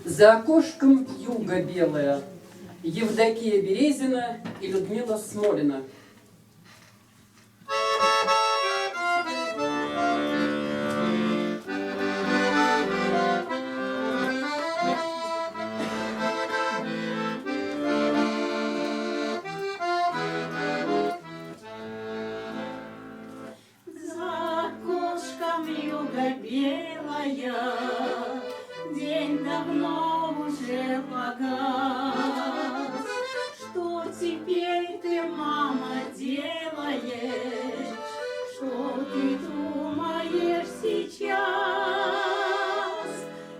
За окошком юга белая, Евдокия Березина и Людмила Смолина. За окошком юга белая, день давно уже погас. Что теперь ты, мама, делаешь? Что ты думаешь сейчас?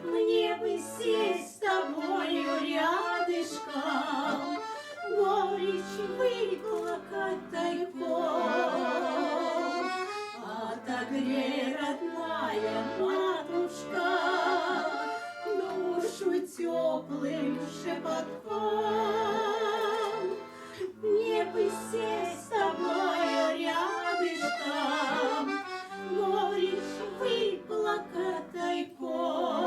Мне бы сесть с тобою рядышком, горечь выплакать тайком. Отогрей, родная матушка, душу теплым шепотком. Мне бы сесть с тобою рядышком, горечь выплакать тайком.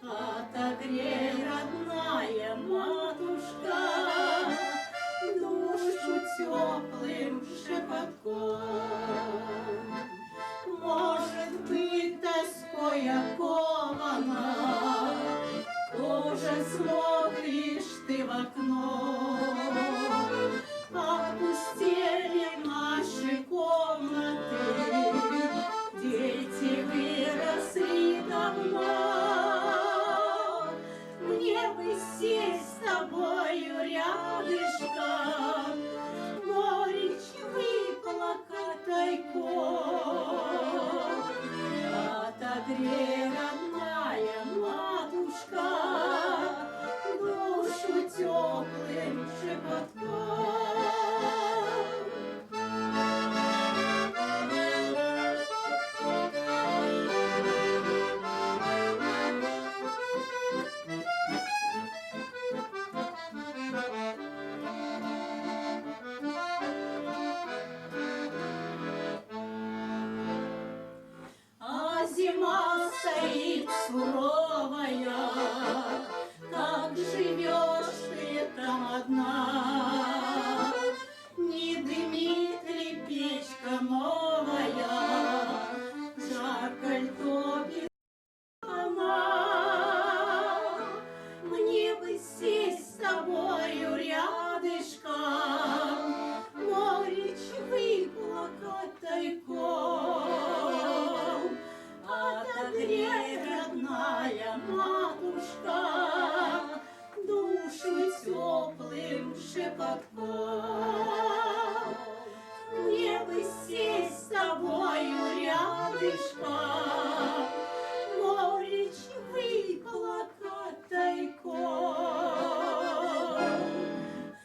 Отогрей, родная матушка, душу теплым шепотком. Может быть, тоской окована, тоже смотришь ты в окно. Опустели наши комнаты, дети выросли давно. Мне бы сесть с тобою рядышком, горечь выплакать тайком. Отогрей, родная матушка, душу теплым шепотком. А зима стоит суровая, как живешь ты там одна? Не дымит ли печка новая, жарко ль топит она? Мне бы сесть с тобою рядышком, горечь выплакать тайком. Отогрей, родная матушка, душу теплым шепотком. Мне бы сесть с тобою рядышком, горечь выплакать тайком.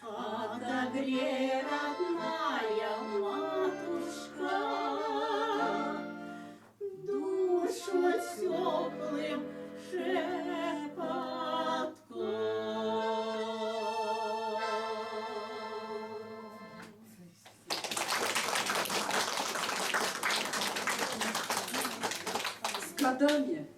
Отогрей, родная матушка, душу теплым шепотком. С годами